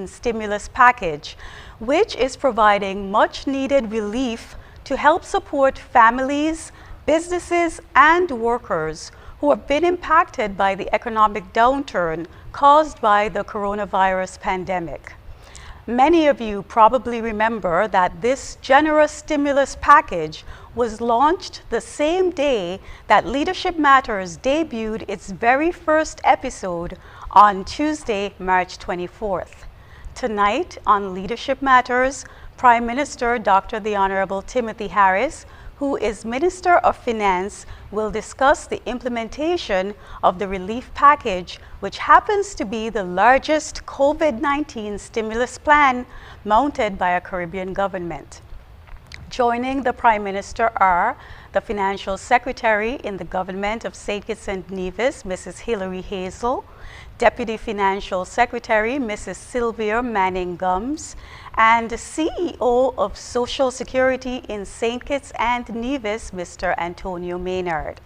stimulus package, which is providing much needed relief to help support families, businesses, and workers who have been impacted by the economic downturn caused by the coronavirus pandemic. Many of you probably remember that this generous stimulus package was launched the same day that Leadership Matters debuted its very first episode on Tuesday, March 24th. Tonight on Leadership Matters, Prime Minister Dr. the Honorable Timothy Harris, who is Minister of Finance, will discuss the implementation of the relief package, which happens to be the largest COVID-19 stimulus plan mounted by a Caribbean government. Joining the Prime Minister are the Financial Secretary in the Government of St. Kitts and Nevis, Mrs. Hilary Hazel, Deputy Financial Secretary, Mrs. Sylvia Manning Gums, and CEO of Social Security in St. Kitts and Nevis, Mr. Antonio Maynard.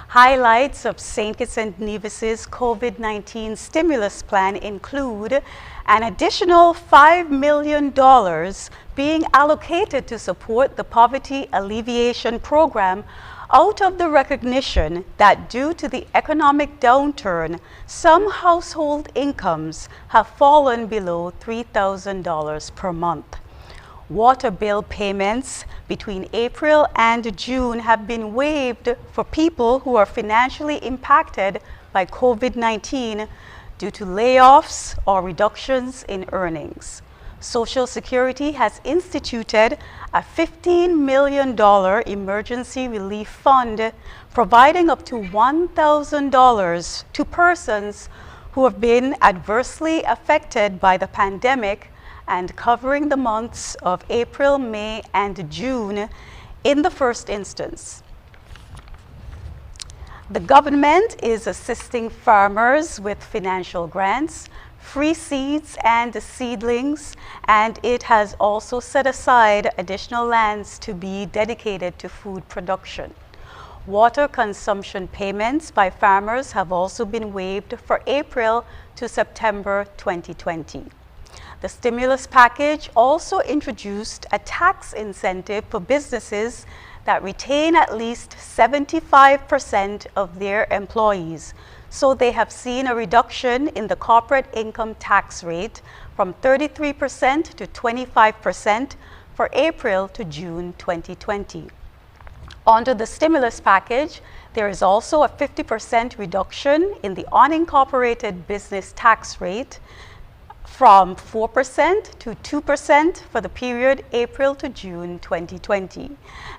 Highlights of St. Kitts and Nevis's COVID-19 stimulus plan include an additional $5 million being allocated to support the Poverty Alleviation Program out of the recognition that due to the economic downturn, some household incomes have fallen below $3,000 per month. Water bill payments between April and June have been waived for people who are financially impacted by COVID-19 due to layoffs or reductions in earnings. Social Security has instituted a $15 million emergency relief fund, providing up to $1,000 to persons who have been adversely affected by the pandemic and covering the months of April, May, and June in the first instance. The government is assisting farmers with financial grants, free seeds and seedlings, and it has also set aside additional lands to be dedicated to food production. Water consumption payments by farmers have also been waived for April to September 2020. The stimulus package also introduced a tax incentive for businesses that retain at least 75% of their employees. So they have seen a reduction in the corporate income tax rate from 33% to 25% for April to June 2020. Under the stimulus package, there is also a 50% reduction in the unincorporated business tax rate from 4% to 2% for the period April to June 2020.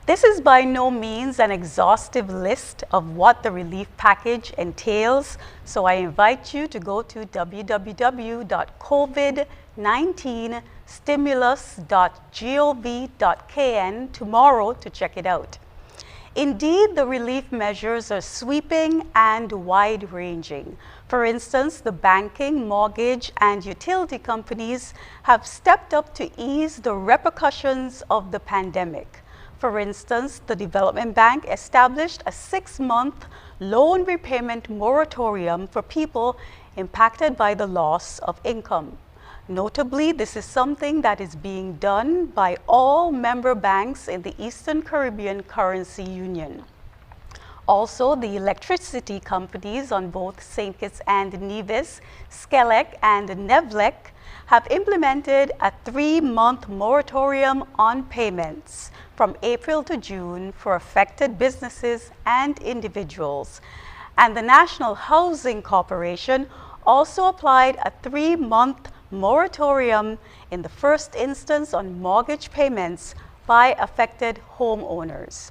This is by no means an exhaustive list of what the relief package entails, so I invite you to go to www.covid19stimulus.gov.kn tomorrow to check it out. Indeed, the relief measures are sweeping and wide-ranging. For instance, the banking, mortgage, and utility companies have stepped up to ease the repercussions of the pandemic. For instance, the Development Bank established a 6-month loan repayment moratorium for people impacted by the loss of income. Notably, this is something that is being done by all member banks in the Eastern Caribbean Currency Union. Also, the electricity companies on both St. Kitts and Nevis, Skelec and Nevlec, have implemented a 3-month moratorium on payments from April to June for affected businesses and individuals. And the National Housing Corporation also applied a 3-month moratorium in the first instance on mortgage payments by affected homeowners.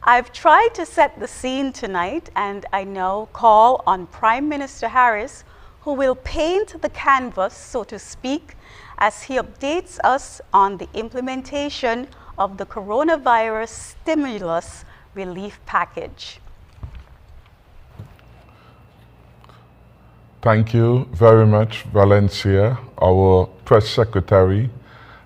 I've tried to set the scene tonight, and I now call on Prime Minister Harris, who will paint the canvas, so to speak, as he updates us on the implementation of the coronavirus stimulus relief package. Thank you very much, Valencia, our Press Secretary.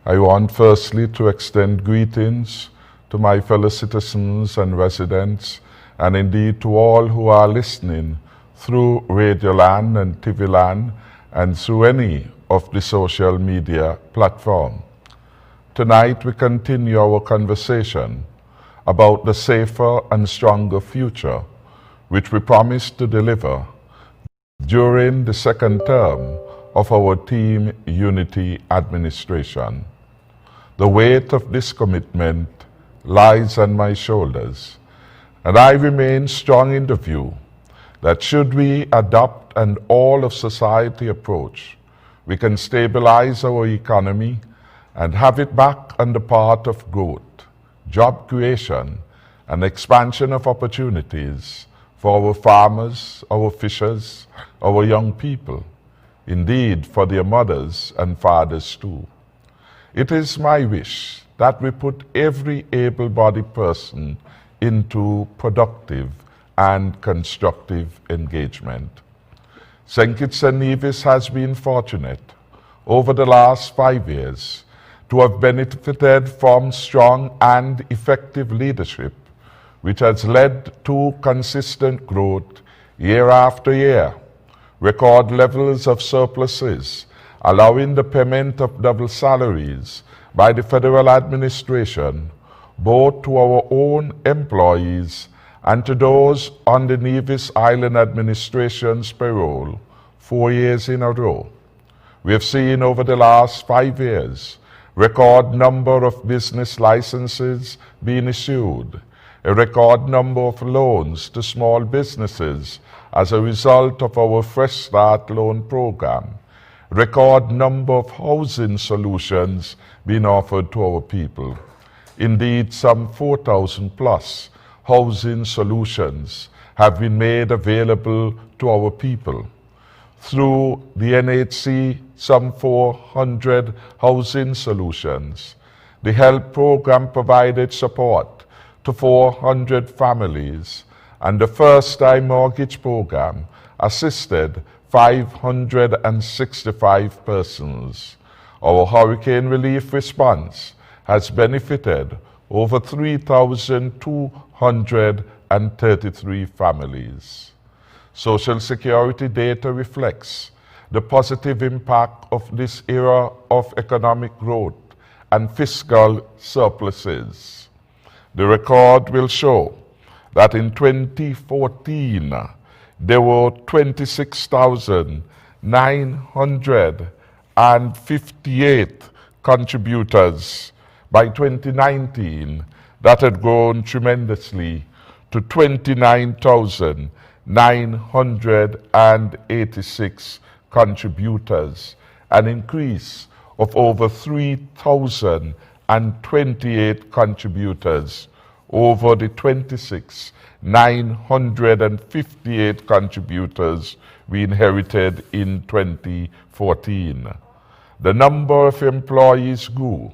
I want firstly to extend greetings to my fellow citizens and residents, and indeed to all who are listening through Radioland and TVland and through any of the social media platform. Tonight we continue our conversation about the safer and stronger future which we promise to deliver during the second term of our Team Unity administration. The weight of this commitment lies on my shoulders, and I remain strong in the view that should we adopt an all-of-society approach, we can stabilize our economy and have it back on the path of growth, job creation, and expansion of opportunities for our farmers, our fishers, our young people, indeed for their mothers and fathers too. It is my wish that we put every able-bodied person into productive and constructive engagement. St. Kitts and Nevis has been fortunate over the last 5 years to have benefited from strong and effective leadership, which has led to consistent growth year after year, record levels of surpluses, allowing the payment of double salaries by the federal administration, both to our own employees and to those on the Nevis Island administration's payroll 4 years in a row. We have seen over the last 5 years record number of business licenses being issued, a record number of loans to small businesses as a result of our Fresh Start loan program, record number of housing solutions being offered to our people. Indeed, some 4,000 plus housing solutions have been made available to our people. Through the NHC, some 400 housing solutions. The HELP program provided support to 400 families, and the First Time Mortgage program assisted 565 persons. Our hurricane relief response has benefited over 3,233 families. Social Security data reflects the positive impact of this era of economic growth and fiscal surpluses. The record will show that in 2014, there were 26,958 contributors. By 2019, that had grown tremendously to 29,986 contributors, an increase of over 3,028 contributors over the 26,958 contributors we inherited in 2014. The number of employees grew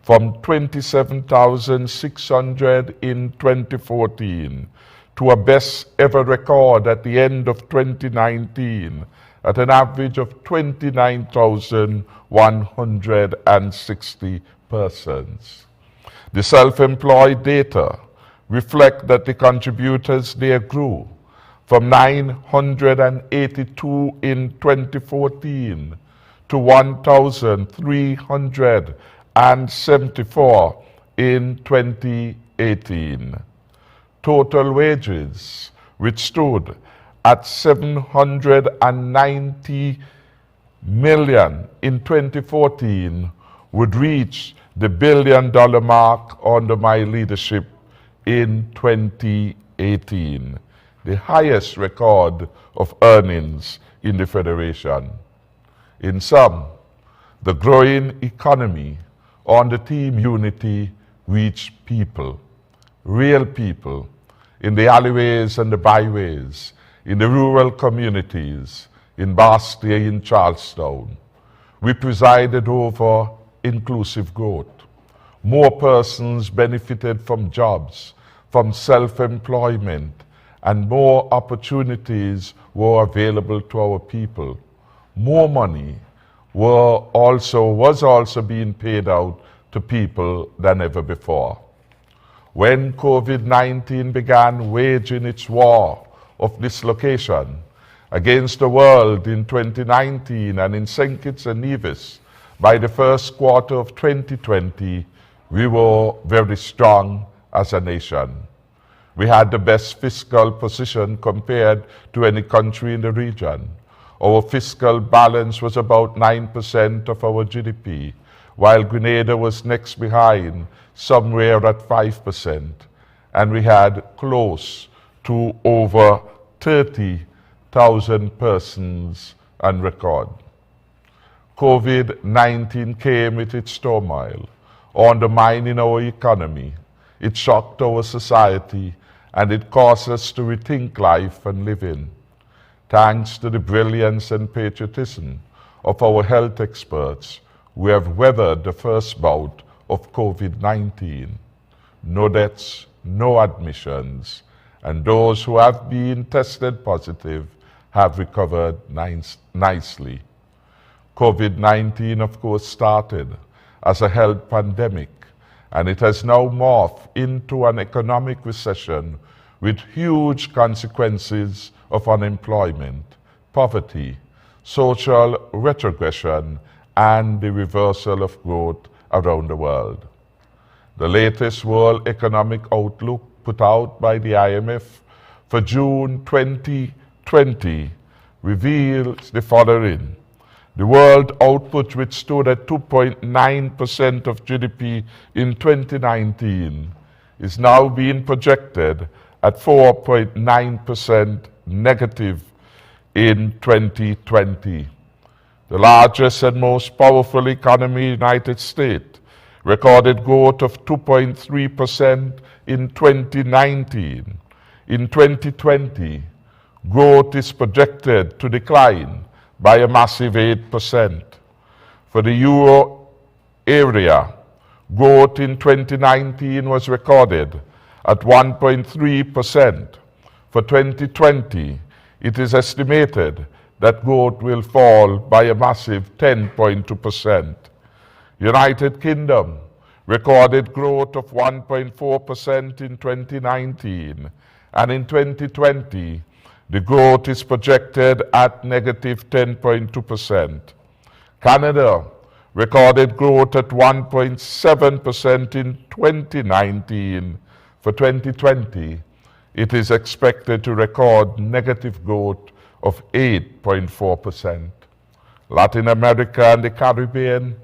from 27,600 in 2014 to a best ever record at the end of 2019 at an average of 29,160 persons. The self-employed data reflect that the contributors there grew from 982 in 2014 to 1,374 in 2018. Total wages, which stood at $790 million in 2014, would reach the $1 billion mark under my leadership in 2018, the highest record of earnings in the Federation. In sum, the growing economy under Team Unity reached people, real people, in the alleyways and the byways, in the rural communities, in Bastia, in Charlestown. We presided over inclusive growth. More persons benefited from jobs, from self-employment, and more opportunities were available to our people. More money was also being paid out to people than ever before. When COVID-19 began waging its war of dislocation, Against the world in 2019 and in St. Kitts and Nevis, by the first quarter of 2020, we were very strong as a nation. We had the best fiscal position compared to any country in the region. Our fiscal balance was about 9% of our GDP, while Grenada was next behind, somewhere at 5%. And we had close to over 30,000 persons on record. COVID-19 came with its turmoil, undermining our economy. It shocked our society, and it caused us to rethink life and living. Thanks to the brilliance and patriotism of our health experts, we have weathered the first bout of COVID-19. No deaths, no admissions, and those who have been tested positive have recovered nicely. COVID-19, of course, started as a health pandemic, and it has now morphed into an economic recession with huge consequences of unemployment, poverty, social retrogression, and the reversal of growth around the world. The latest World Economic Outlook put out by the IMF for June 2020 reveals the following. The world output, which stood at 2.9% of GDP in 2019, is now being projected at 4.9% negative in 2020. The largest and most powerful economy, United States, recorded growth of 2.3% in 2019. In 2020, growth is projected to decline by a massive 8%. For the Euro area, growth in 2019 was recorded at 1.3%. For 2020, it is estimated that growth will fall by a massive 10.2%. United Kingdom recorded growth of 1.4% in 2019, and in 2020, the growth is projected at negative 10.2%. Canada recorded growth at 1.7% in 2019. For 2020, it is expected to record negative growth of 8.4%. Latin America and the Caribbean,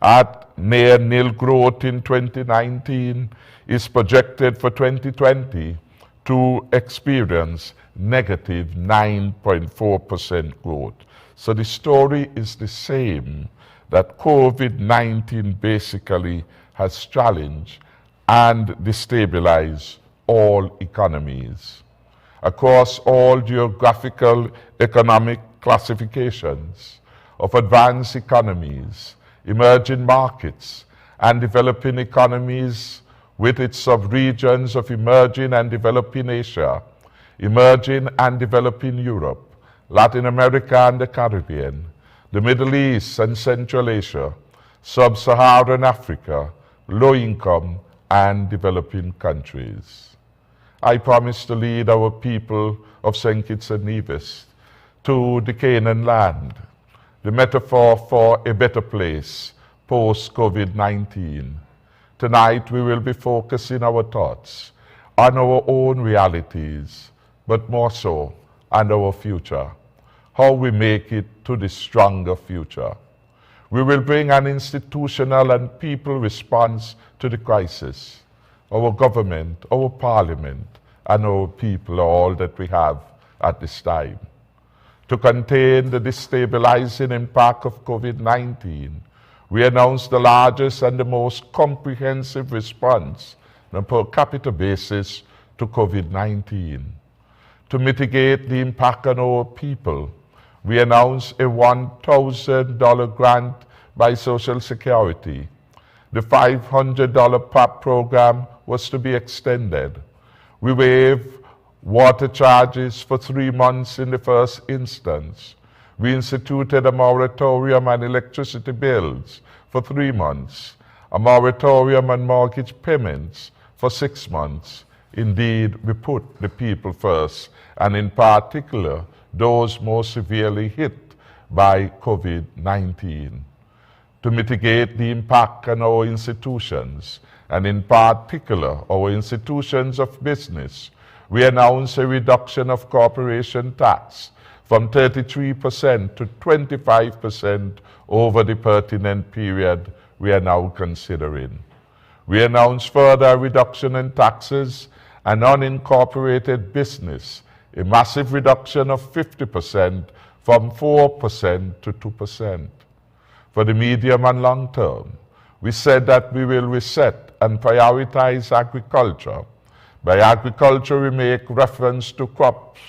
at near nil growth in 2019, is projected for 2020 to experience negative 9.4% growth. So the story is the same, that COVID-19 basically has challenged and destabilized all economies. Across all geographical economic classifications of advanced economies, emerging markets, and developing economies with its sub-regions of emerging and developing Asia, emerging and developing Europe, Latin America and the Caribbean, the Middle East and Central Asia, Sub-Saharan Africa, low-income and developing countries. I promise to lead our people of St. Kitts and Nevis to the Canaan land, the metaphor for a better place post-COVID-19. Tonight we will be focusing our thoughts on our own realities, but more so on our future, how we make it to the stronger future. We will bring an institutional and people response to the crisis. Our government, our parliament, and our people are all that we have at this time. To contain the destabilizing impact of COVID-19, we announced the largest and the most comprehensive response on a per capita basis to COVID-19. To mitigate the impact on our people, we announced a $1,000 grant by Social Security. The $500 PAP program was to be extended. We waived water charges for 3 months in the first instance. We instituted a moratorium on electricity bills for 3 months, a moratorium on mortgage payments for 6 months. Indeed, we put the people first, and in particular, those most severely hit by COVID-19. To mitigate the impact on our institutions, and in particular our institutions of business, we announced a reduction of corporation tax from 33% to 25% over the pertinent period we are now considering. We announced further reduction in taxes on unincorporated business, a massive reduction of 50% from 4% to 2%. For the medium and long term, we said that we will reset and prioritize agriculture. By agriculture, we make reference to crops,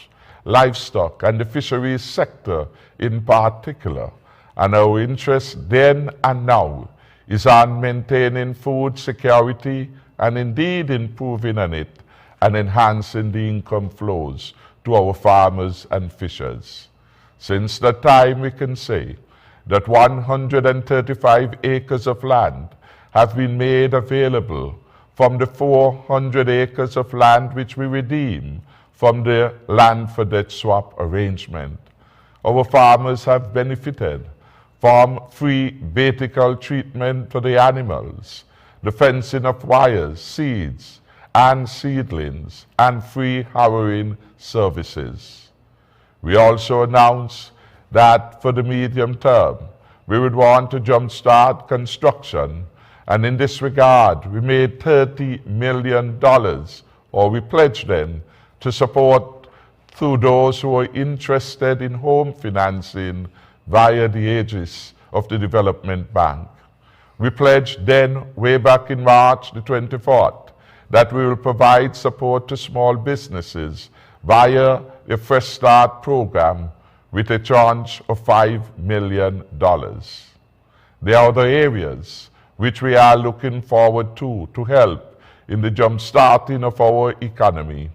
livestock, and the fisheries sector in particular. And our interest then and now is on maintaining food security and indeed improving on it and enhancing the income flows to our farmers and fishers. Since that time, we can say that 135 acres of land have been made available from the 400 acres of land which we redeem from the land for debt swap arrangement. Our farmers have benefited from free batical treatment for the animals, the fencing of wires, seeds, and seedlings, and free harrowing services. We also announced that for the medium term, we would want to jumpstart construction, and in this regard, we made $30 million, or we pledged them, to support through those who are interested in home financing via the aegis of the Development Bank. We pledged then, way back in March the 24th, that we will provide support to small businesses via a Fresh Start program with a tranche of $5 million. There are other areas which we are looking forward to help in the jump-starting of our economy.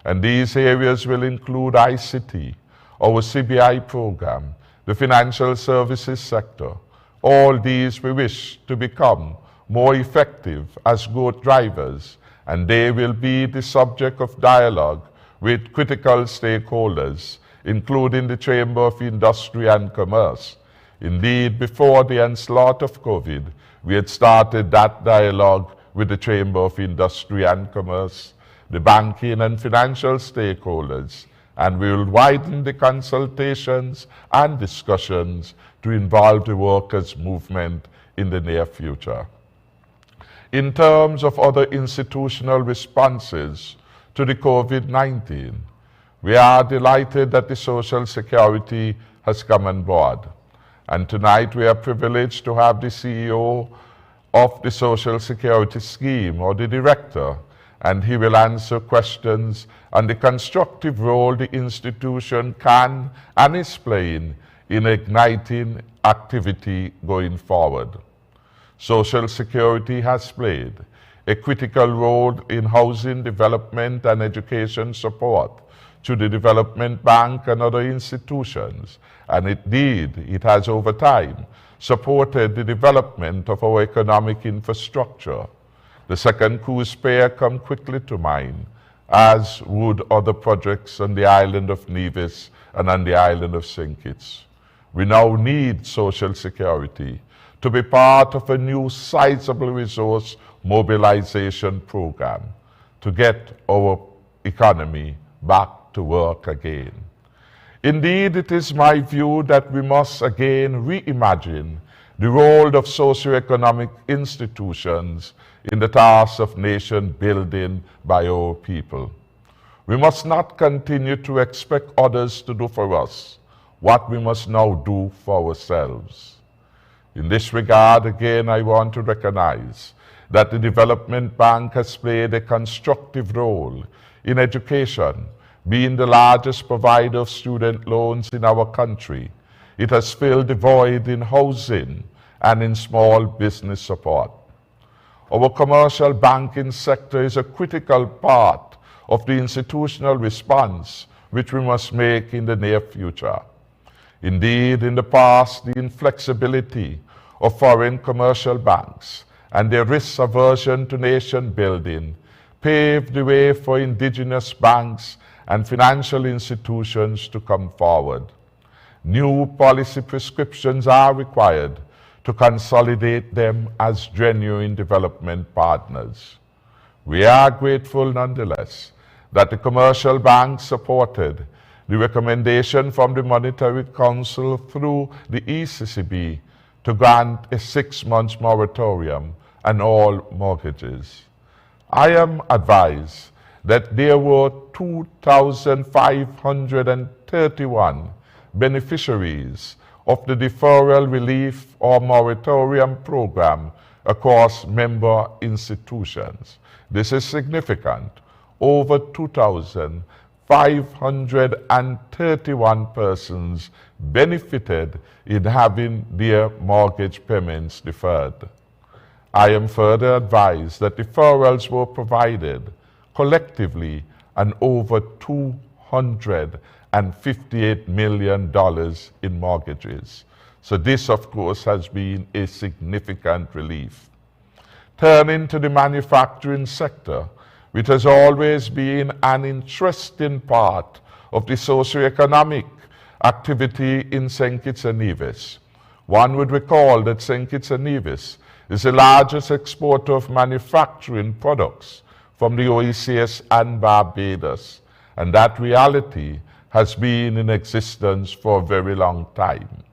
And these areas will include ICT, our CBI program, the financial services sector. All these we wish to become more effective as growth drivers, and they will be the subject of dialogue with critical stakeholders, including the Chamber of Industry and Commerce. Indeed, before the onslaught of COVID, we had started that dialogue with the Chamber of Industry and Commerce, the banking and financial stakeholders, and we will widen the consultations and discussions to involve the workers' movement in the near future. In terms of other institutional responses to the COVID-19, we are delighted that the Social Security has come on board. And tonight we are privileged to have the CEO of the Social Security Scheme, or the director, and he will answer questions on the constructive role the institution can and is playing in igniting activity going forward. Social Security has played a critical role in housing development and education support to the Development Bank and other institutions, and indeed it has over time supported the development of our economic infrastructure. The second cruise pair come quickly to mind, as would other projects on the island of Nevis and on the island of St. Kitts. We now need Social Security to be part of a new sizable resource mobilization program to get our economy back to work again. Indeed, it is my view that we must again reimagine the role of socioeconomic institutions in the task of nation building by our people. We must not continue to expect others to do for us what we must now do for ourselves. In this regard, again, I want to recognize that the Development Bank has played a constructive role in education, being the largest provider of student loans in our country. It has filled the void in housing and in small business support. Our commercial banking sector is a critical part of the institutional response which we must make in the near future. Indeed, in the past, the inflexibility of foreign commercial banks and their risk aversion to nation building paved the way for indigenous banks and financial institutions to come forward. New policy prescriptions are required to consolidate them as genuine development partners. We are grateful nonetheless that the commercial banks supported the recommendation from the Monetary Council through the ECCB to grant a 6-month moratorium on all mortgages. I am advised that there were 2,531 beneficiaries of the deferral relief or moratorium program across member institutions. This is significant. Over 2,531 persons benefited in having their mortgage payments deferred. I am further advised that deferrals were provided collectively on over $258 million in mortgages. So this, of course, has been a significant relief. Turning to the manufacturing sector, which has always been an interesting part of the socioeconomic activity in St. Kitts and Nevis. One would recall that St. Kitts and Nevis is the largest exporter of manufacturing products from the OECS and Barbados, and that reality has been in existence for a very long time.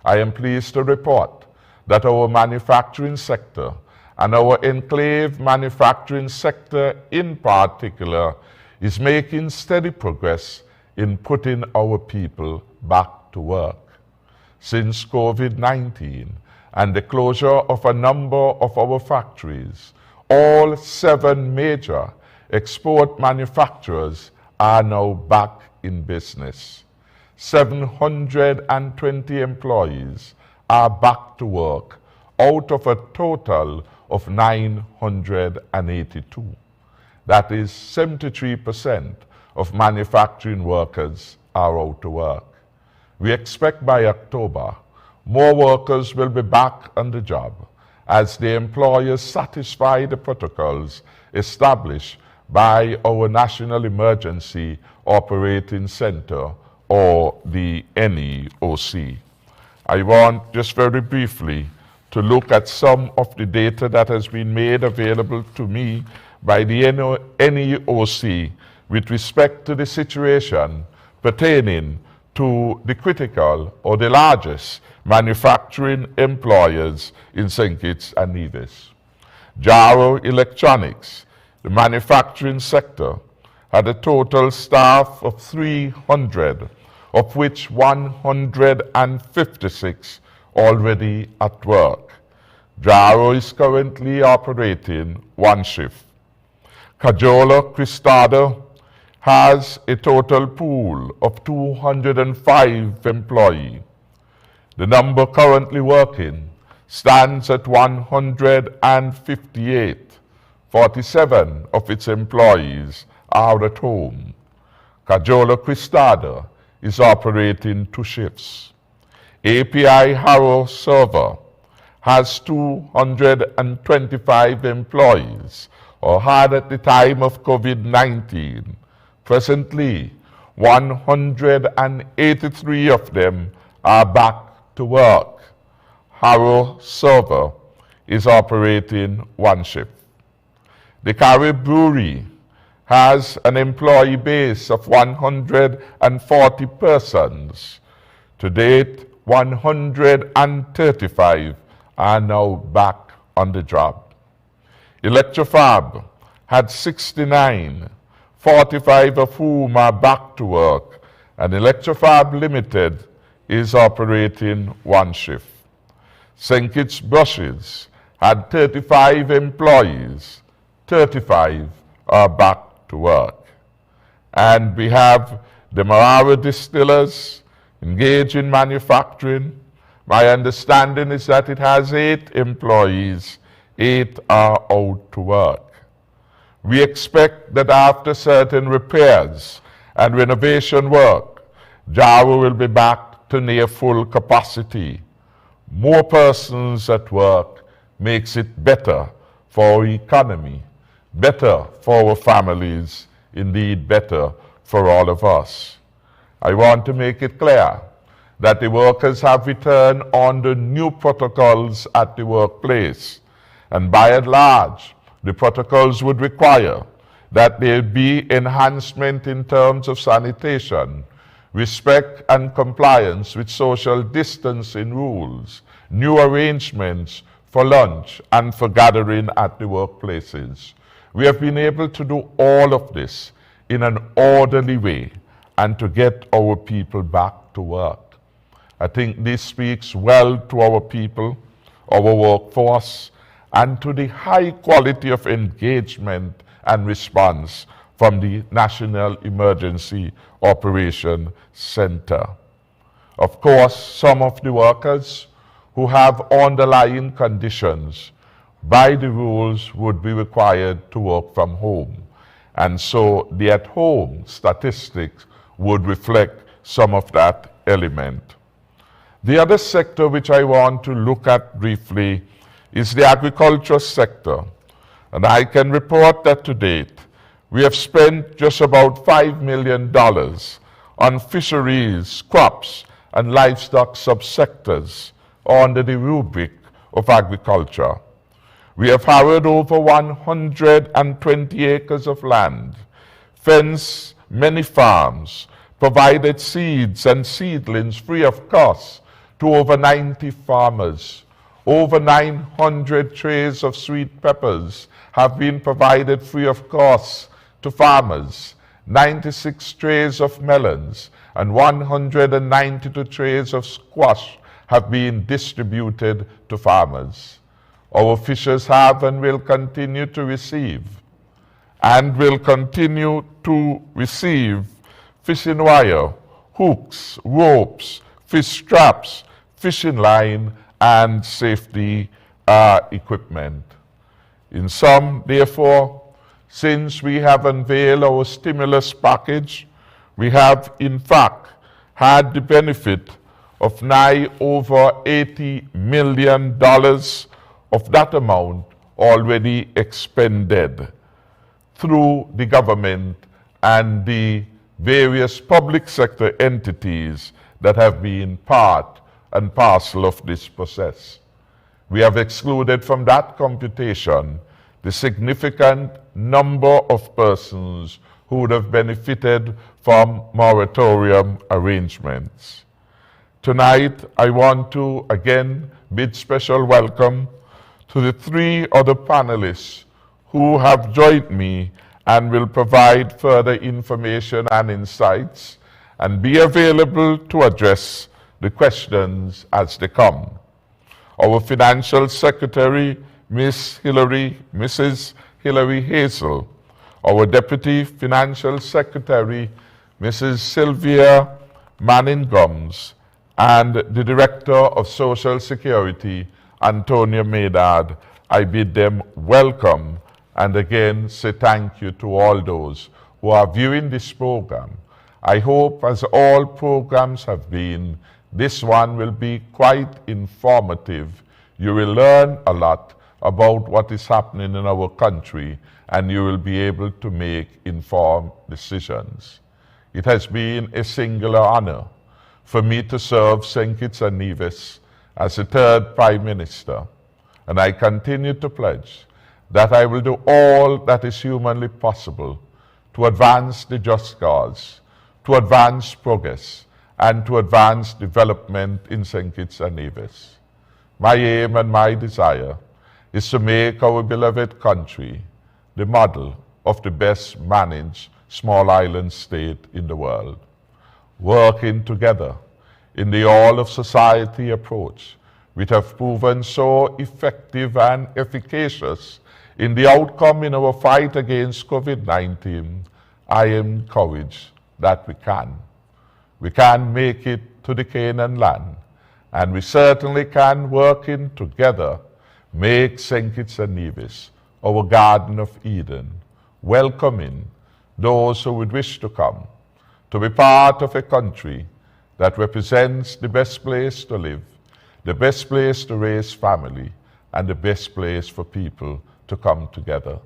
I am pleased to report that our manufacturing sector and our enclave manufacturing sector in particular is making steady progress in putting our people back to work. Since COVID-19 and the closure of a number of our factories, all 7 major export manufacturers are now back in business. 720 employees are back to work out of a total of 982. That is 73% of manufacturing workers are out to work. We expect by October, more workers will be back on the job as the employers satisfy the protocols established by our National Emergency Operating Center, or the NEOC. I want just very briefly to look at some of the data that has been made available to me by the NEOC with respect to the situation pertaining to the critical or the largest manufacturing employers in St. Kitts and Nevis. Jaro Electronics, the manufacturing sector, had a total staff of 300, of which 156 already at work. Jaro is currently operating 1 shift. Cajola Cristado has a total pool of 205 employees. The number currently working stands at 158. 47 of its employees are at home. Cajola Cristado is operating 2 shifts. API Harrow Server has 225 employees, or had at the time of COVID-19. Presently, 183 of them are back to work. Harrow Server is operating 1 shift. The Carib Brewery has an employee base of 140 persons. To date, 135 are now back on the job. Electrofab had 69, 45 of whom are back to work, and Electrofab Limited is operating 1 shift. St. Kitts Brushes had 35 employees, 35 are back to work. And we have the Marara Distillers engaged in manufacturing. My understanding is that it has 8 employees, 8 are out to work. We expect that after certain repairs and renovation work, Jaro will be back to near full capacity. More persons at work makes it better for our economy, better for our families, indeed better for all of us. I want to make it clear that the workers have returned under new protocols at the workplace, and by and large, the protocols would require that there be enhancement in terms of sanitation, respect and compliance with social distancing rules, new arrangements for lunch and for gathering at the workplaces. We have been able to do all of this in an orderly way and to get our people back to work. I think this speaks well to our people, our workforce, and to the high quality of engagement and response from the National Emergency Operation Center. Of course, some of the workers who have underlying conditions by the rules would be required to work from home. And so the at-home statistics would reflect some of that element. The other sector which I want to look at briefly is the agriculture sector. And I can report that to date, we have spent just about $5 million on fisheries, crops, and livestock subsectors under the rubric of agriculture. We have harrowed over 120 acres of land, fenced many farms, provided seeds and seedlings free of cost to over 90 farmers. Over 900 trays of sweet peppers have been provided free of cost to farmers, 96 trays of melons, and 192 trays of squash have been distributed to farmers. Our fishers have and will continue to receive fishing wire, hooks, ropes, fish traps, fishing line, and safety equipment. In sum, therefore, since we have unveiled our stimulus package, we have in fact had the benefit of nigh over $80 million of that amount already expended through the government and the various public sector entities that have been part and parcel of this process. We have excluded from that computation the significant number of persons who would have benefited from moratorium arrangements. Tonight, I want to again bid special welcome to the three other panelists who have joined me and will provide further information and insights and be available to address the questions as they come. Our Financial Secretary, Mrs. Hillary Hazel, our Deputy Financial Secretary, Mrs. Sylvia Manning-Gums, and the Director of Social Security, Antonia Maynard. I bid them welcome and again say thank you to all those who are viewing this program. I hope, as all programs have been, this one will be quite informative. You will learn a lot about what is happening in our country, and you will be able to make informed decisions. It has been a singular honor for me to serve St. Kitts and Nevis as the third Prime Minister, and I continue to pledge that I will do all that is humanly possible to advance the just cause, to advance progress, and to advance development in St. Kitts and Nevis. My aim and my desire is to make our beloved country the model of the best managed small island state in the world. Working together in the all-of-society approach, which have proven so effective and efficacious in the outcome in our fight against COVID-19, I am encouraged that we can. We can make it to the Canaan land, and we certainly can, working together, make St. Kitts and Nevis our Garden of Eden, welcoming those who would wish to come, to be part of a country that represents the best place to live, the best place to raise family, and the best place for people to come together.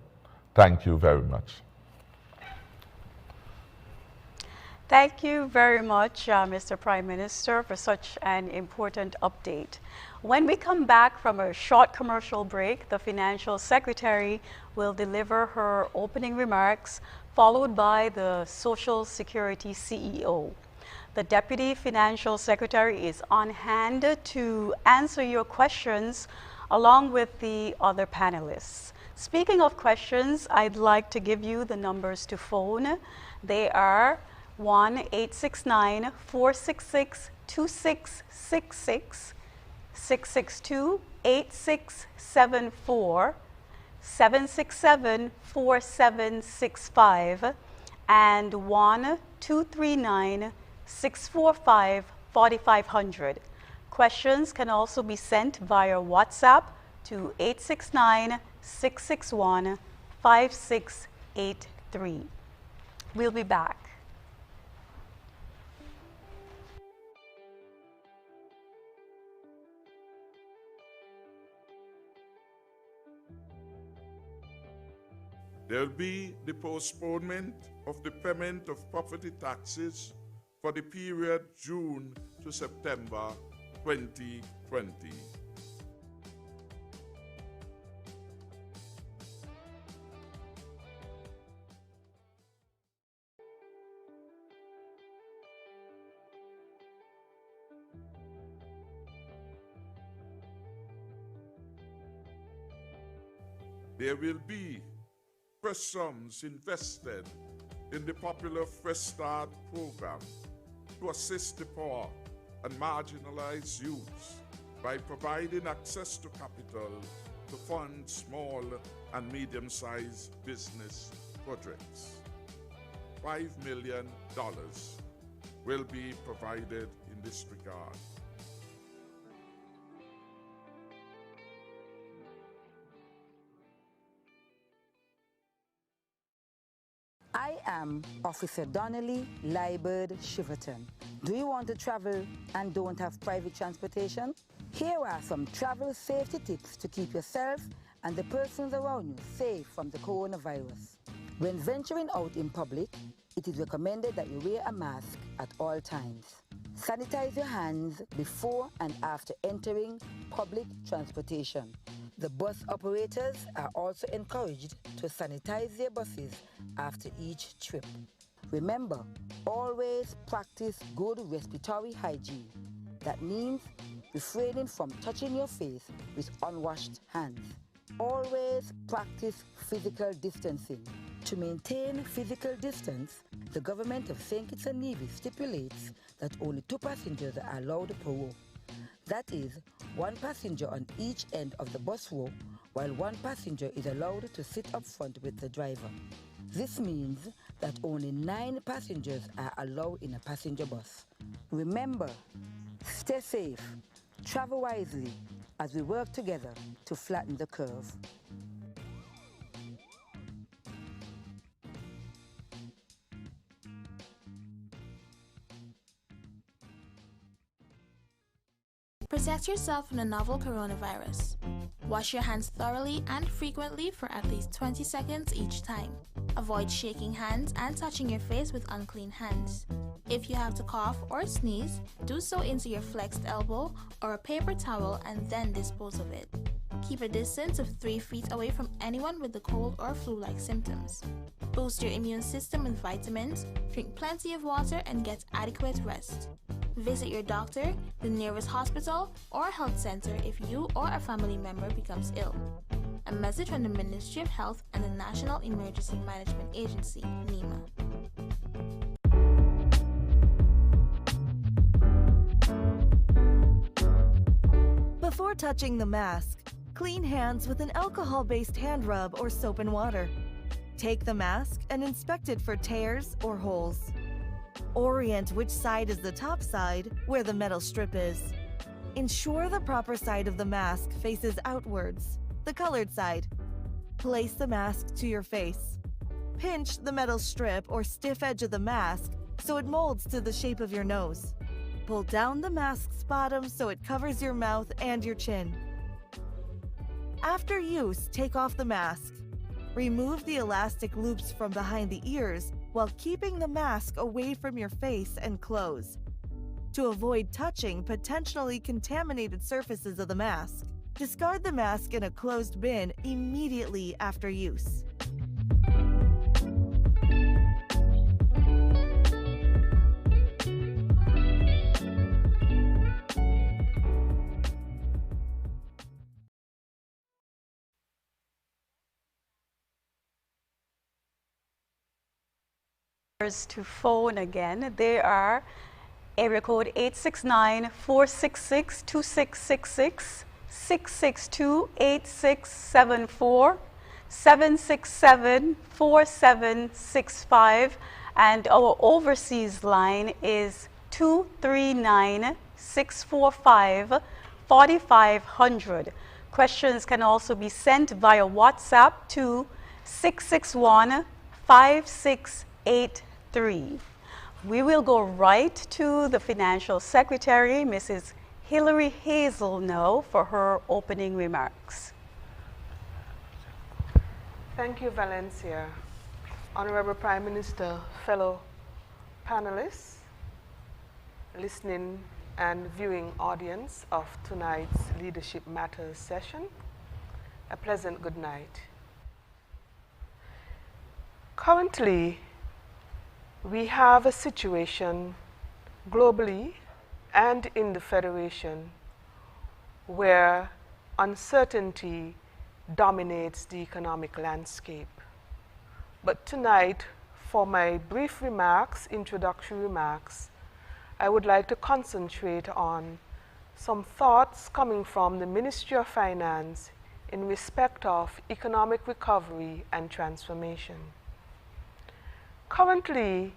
Thank you very much. Thank you very much, Mr. Prime Minister, for such an important update. When we come back from a short commercial break, the Financial Secretary will deliver her opening remarks, followed by the Social Security CEO. The Deputy Financial Secretary is on hand to answer your questions along with the other panelists. Speaking of questions, I'd like to give you the numbers to phone. They are 1-869-466-2666, 662-8674, 767-4765, and 1-239-645-4500. Questions can also be sent via WhatsApp to 869-661-5683. We'll be back. There will be the postponement of the payment of property taxes for the period June to September 2020. There will be fresh sums invested in the popular Fresh Start program to assist the poor and marginalized youths by providing access to capital to fund small and medium-sized business projects. $5 million will be provided in this regard. I am Officer Donnelly Liebert Shiverton. Do you want to travel and don't have private transportation? Here are some travel safety tips to keep yourself and the persons around you safe from the coronavirus. When venturing out in public, it is recommended that you wear a mask at all times. Sanitize your hands before and after entering public transportation. The bus operators are also encouraged to sanitize their buses after each trip. Remember, always practice good respiratory hygiene. That means refraining from touching your face with unwashed hands. Always practice physical distancing. To maintain physical distance, the government of St. Kitts and Nevis stipulates that only 2 passengers are allowed per row. That is, 1 passenger on each end of the bus row, while 1 passenger is allowed to sit up front with the driver. This means that only 9 passengers are allowed in a passenger bus. Remember, stay safe, travel wisely as we work together to flatten the curve. Protect yourself from the novel coronavirus. Wash your hands thoroughly and frequently for at least 20 seconds each time. Avoid shaking hands and touching your face with unclean hands. If you have to cough or sneeze, do so into your flexed elbow or a paper towel and then dispose of it. Keep a distance of 3 feet away from anyone with the cold or flu-like symptoms. Boost your immune system with vitamins, drink plenty of water, and get adequate rest. Visit your doctor, the nearest hospital, or health center if you or a family member becomes ill. A message from the Ministry of Health and the National Emergency Management Agency, NEMA. Before touching the mask, clean hands with an alcohol-based hand rub or soap and water. Take the mask and inspect it for tears or holes. Orient which side is the top side, where the metal strip is. Ensure the proper side of the mask faces outwards, the colored side. Place the mask to your face. Pinch the metal strip or stiff edge of the mask so it molds to the shape of your nose. Pull down the mask's bottom so it covers your mouth and your chin. After use, take off the mask. Remove the elastic loops from behind the ears while keeping the mask away from your face and clothes. To avoid touching potentially contaminated surfaces of the mask, discard the mask in a closed bin immediately after use. To phone again, they are area code 869-466-2666, 662-8674, 767-4765, and our overseas line is 239-645-4500. Questions can also be sent via WhatsApp to 661-5683. We will go right to the Financial Secretary, Mrs. Hillary Hazel, now for her opening remarks. Thank you, Valencia. Honorable Prime Minister, fellow panelists, listening and viewing audience of tonight's Leadership Matters session, a pleasant good night. Currently, we have a situation globally and in the Federation where uncertainty dominates the economic landscape. But tonight, for my brief remarks, introductory remarks, I would like to concentrate on some thoughts coming from the Ministry of Finance in respect of economic recovery and transformation. Currently,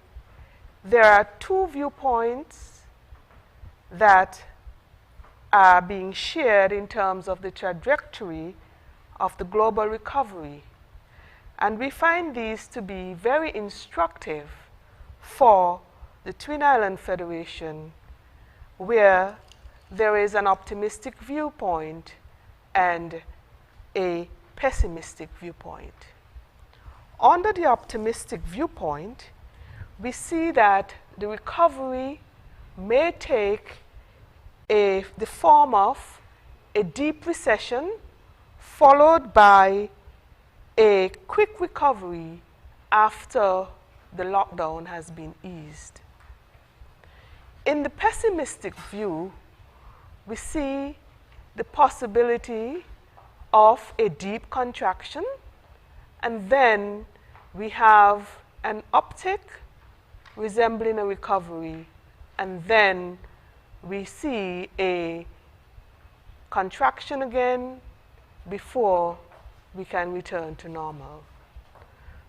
there are two viewpoints that are being shared in terms of the trajectory of the global recovery. And we find these to be very instructive for the Twin Island Federation, where there is an optimistic viewpoint and a pessimistic viewpoint. Under the optimistic viewpoint, we see that the recovery may take the form of a deep recession followed by a quick recovery after the lockdown has been eased. In the pessimistic view, we see the possibility of a deep contraction, and then we have an uptick resembling a recovery, and then we see a contraction again before we can return to normal.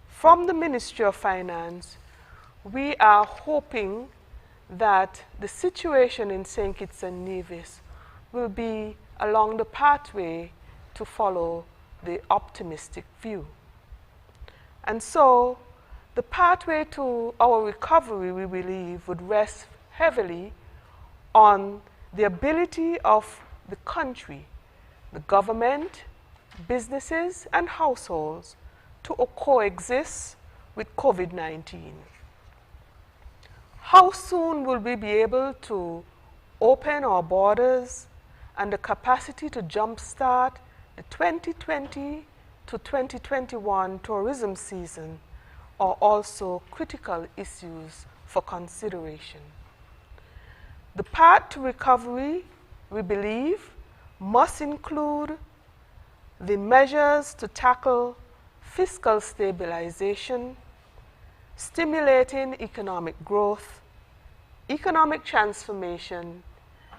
From the Ministry of Finance, we are hoping that the situation in St. Kitts and Nevis will be along the pathway to follow the optimistic view. And so the pathway to our recovery, we believe, would rest heavily on the ability of the country, the government, businesses, and households to coexist with COVID-19. How soon will we be able to open our borders and the capacity to jumpstart the 2020 to 2021 tourism season are also critical issues for consideration. The path to recovery, we believe, must include the measures to tackle fiscal stabilization, stimulating economic growth, economic transformation,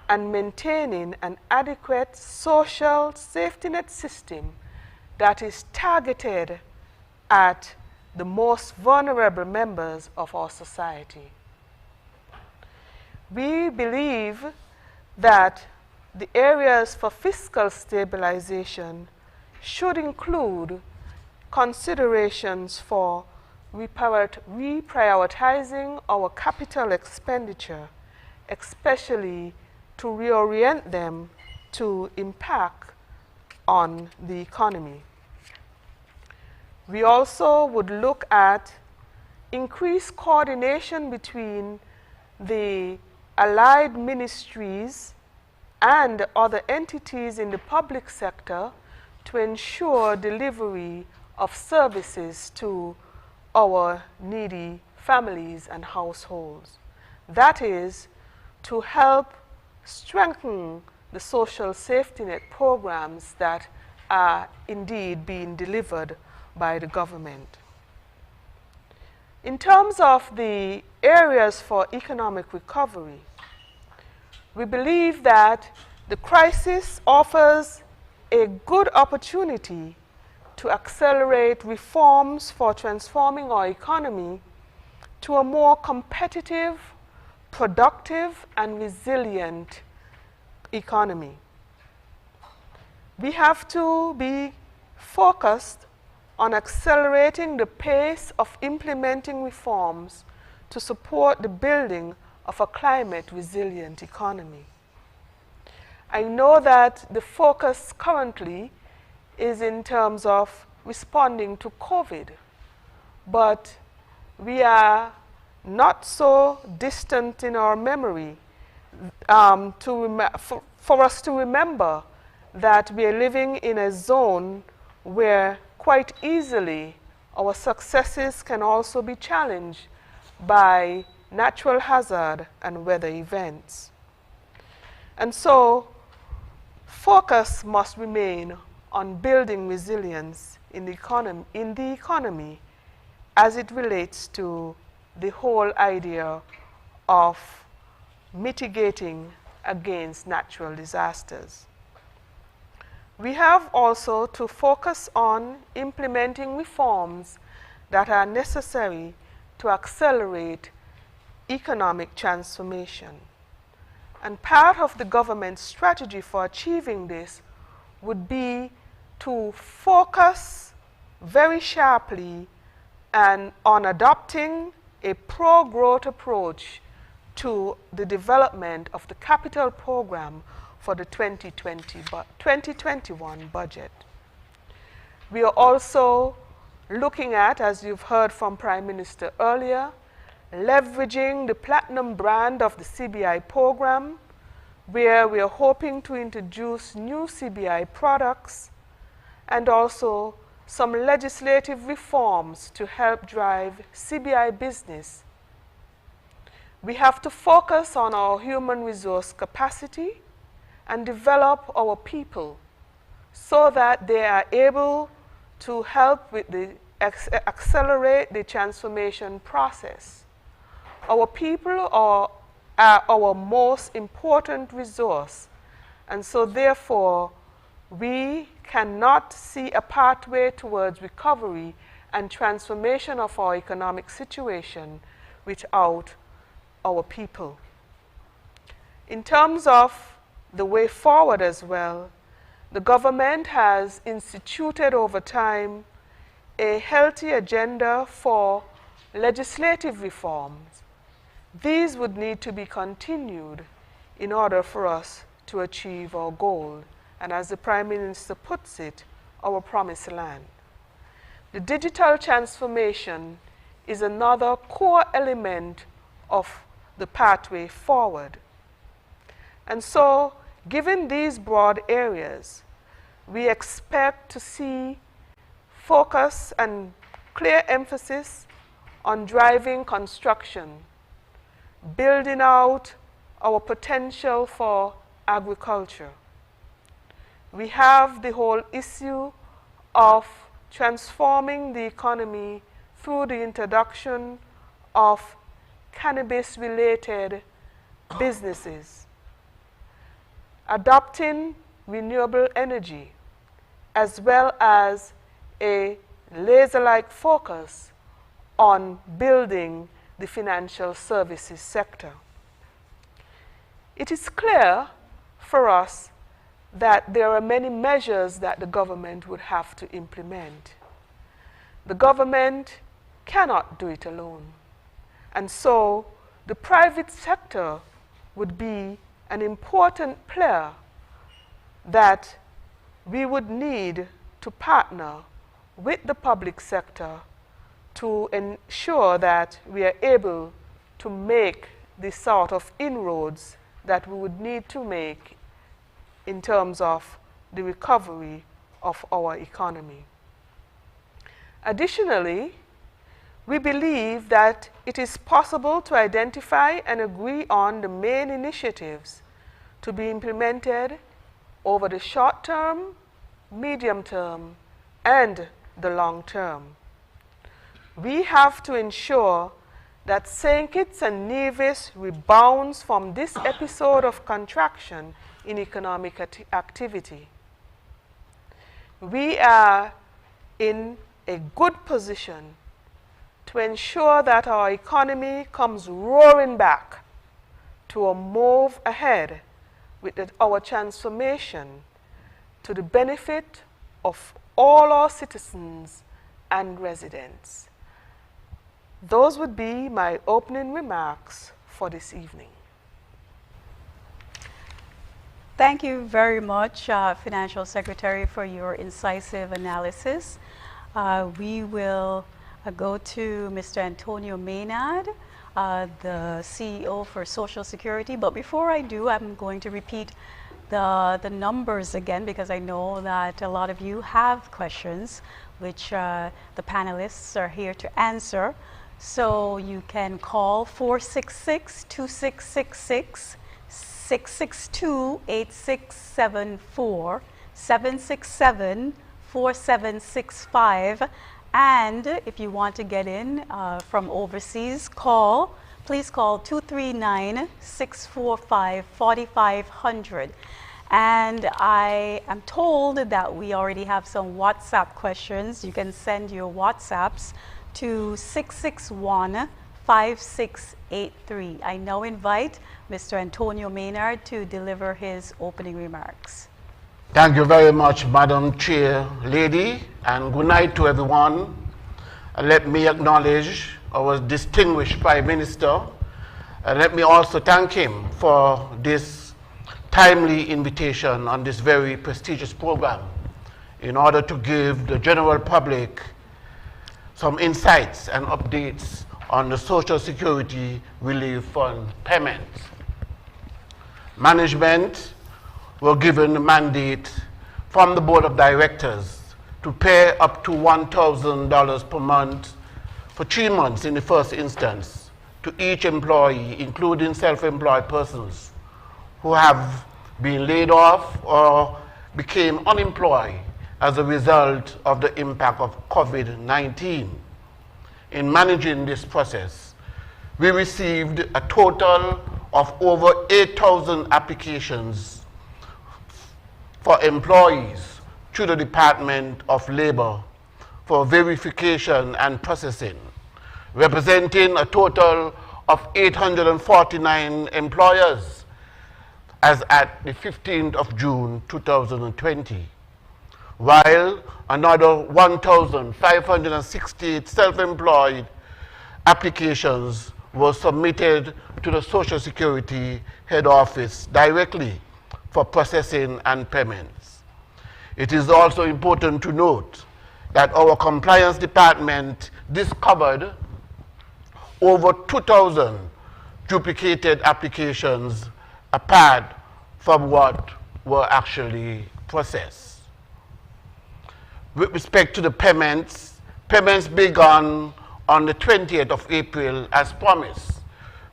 and maintaining an adequate social safety net system that is targeted at the most vulnerable members of our society. We believe that the areas for fiscal stabilization should include considerations for reprioritizing our capital expenditure, especially to reorient them to impact on the economy. We also would look at increased coordination between the allied ministries and other entities in the public sector to ensure delivery of services to our needy families and households. That is, to help strengthen the social safety net programs that are indeed being delivered by the government. In terms of the areas for economic recovery, we believe that the crisis offers a good opportunity to accelerate reforms for transforming our economy to a more competitive, productive, and resilient economy. We have to be focused on accelerating the pace of implementing reforms to support the building of a climate-resilient economy. I know that the focus currently is in terms of responding to COVID, but we are not so distant in our memory for us to remember that we are living in a zone where quite easily our successes can also be challenged by natural hazard and weather events. And so focus must remain on building resilience in the economy as it relates to the whole idea of mitigating against natural disasters. We have also to focus on implementing reforms that are necessary to accelerate economic transformation. And part of the government's strategy for achieving this would be to focus very sharply and on adopting a pro-growth approach to the development of the capital program for the 2021 budget. We are also looking at, as you've heard from Prime Minister earlier, leveraging the platinum brand of the CBI program, where we are hoping to introduce new CBI products and also some legislative reforms to help drive CBI business. We have to focus on our human resource capacity and develop our people so that they are able to help with the accelerate the transformation process. Our people are our most important resource, and so therefore we cannot see a pathway towards recovery and transformation of our economic situation without our people. In terms of the way forward as well, the government has instituted over time a healthy agenda for legislative reforms. These would need to be continued in order for us to achieve our goal, and as the Prime Minister puts it, our promised land. The digital transformation is another core element of the pathway forward. And so, given these broad areas, we expect to see focus and clear emphasis on driving construction, building out our potential for agriculture. We have the whole issue of transforming the economy through the introduction of cannabis-related businesses, adopting renewable energy, as well as a laser-like focus on building the financial services sector. It is clear for us that there are many measures that the government would have to implement. The government cannot do it alone. And so the private sector would be an important player that we would need to partner with the public sector to ensure that we are able to make the sort of inroads that we would need to make in terms of the recovery of our economy. Additionally, we believe that it is possible to identify and agree on the main initiatives to be implemented over the short term, medium term, and the long term. We have to ensure that St. Kitts and Nevis rebounds from this episode of contraction in economic activity. We are in a good position to ensure that our economy comes roaring back to a move ahead with our transformation to the benefit of all our citizens and residents. Those would be my opening remarks for this evening. Thank you very much, Financial Secretary, for your incisive analysis. We will go to Mr. Antonio Maynard, the CEO for Social Security. But before I do, I'm going to repeat the numbers again, because I know that a lot of you have questions, which the panelists are here to answer. So you can call 466-2666, 662-8674, 767-4765. And if you want to get in from overseas, please call 239-645-4500. And I am told that we already have some WhatsApp questions. You can send your WhatsApps to 661-5683. I now invite Mr. Antonio Maynard to deliver his opening remarks. Thank you very much, Madam Chair Lady, and good night to everyone. Let me acknowledge our distinguished Prime Minister, and let me also thank him for this timely invitation on this very prestigious program in order to give the general public some insights and updates on the Social Security Relief Fund payments. Management were given a mandate from the Board of Directors to pay up to $1,000 per month for 3 months in the first instance to each employee, including self-employed persons who have been laid off or became unemployed as a result of the impact of COVID-19. In managing this process, we received a total of over 8,000 applications for employees through the Department of Labor for verification and processing, representing a total of 849 employers as at the 15th of June 2020, while another 1,568 self-employed applications were submitted to the Social Security head office directly for processing and payments. It is also important to note that our compliance department discovered over 2,000 duplicated applications apart from what were actually processed. With respect to the payments began on the 20th of April as promised,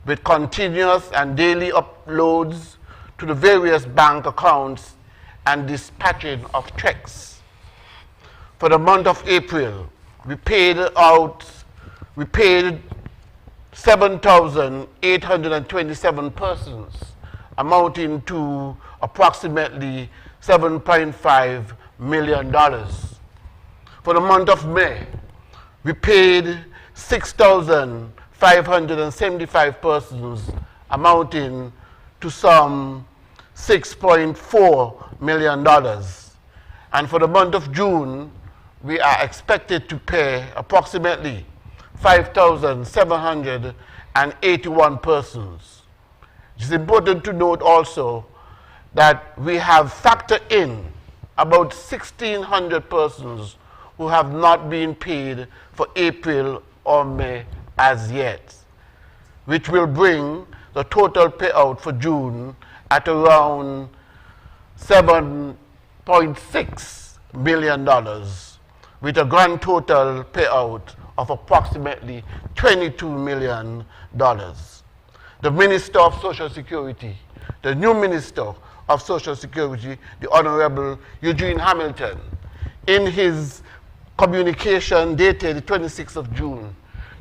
with continuous and daily uploads to the various bank accounts and dispatching of checks. For the month of April, we paid 7,827 persons, amounting to approximately $7.5 million. For the month of May, we paid 6,575 persons, amounting to some $6.4 million. And for the month of June, we are expected to pay approximately 5,781 persons. It is important to note also that we have factored in about 1,600 persons who have not been paid for April or May as yet, which will bring the total payout for June at around $7.6 million, with a grand total payout of approximately $22 million. The Minister of Social Security, the new Minister of Social Security, the Honorable Eugene Hamilton, in his communication dated the 26th of June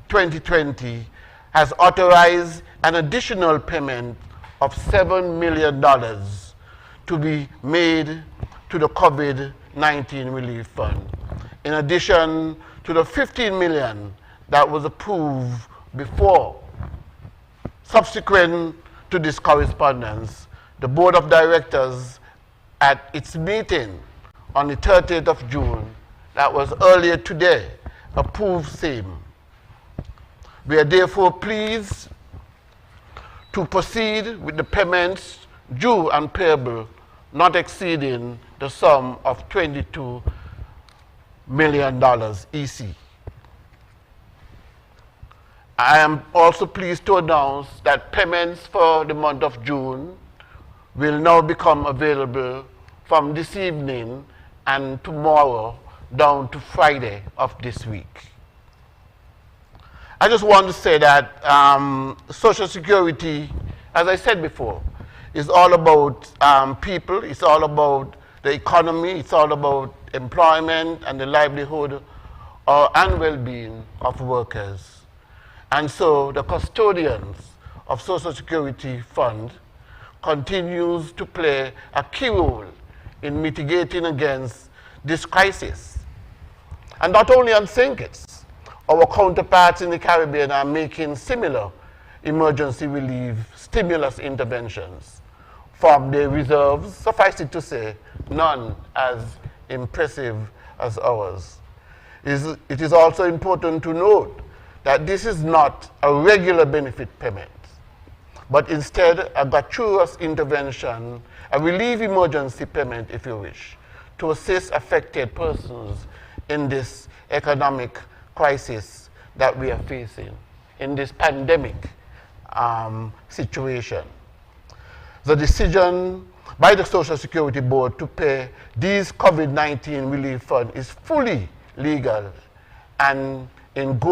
2020, has authorized an additional payment of $7 million to be made to the COVID-19 Relief Fund, in addition to the $15 million that was approved before. Subsequent to this correspondence, the Board of Directors at its meeting on the 30th of June, that was earlier today, approved same. We are therefore pleased to proceed with the payments due and payable not exceeding the sum of $22 million EC. I am also pleased to announce that payments for the month of June will now become available from this evening and tomorrow down to Friday of this week. I just want to say that Social Security, as I said before, is all about people, it's all about the economy, it's all about employment and the livelihood and well-being of workers. And so the custodians of Social Security Fund continues to play a key role in mitigating against this crisis. And not only on St. Kitts, our counterparts in the Caribbean are making similar emergency relief stimulus interventions from their reserves, suffice it to say, none as impressive as ours. It is also important to note that this is not a regular benefit payment, but instead a gratuitous intervention, a relief emergency payment, if you wish, to assist affected persons in this economic crisis that we are facing, in this pandemic situation. The decision by the Social Security Board to pay these COVID-19 relief funds is fully legal and in good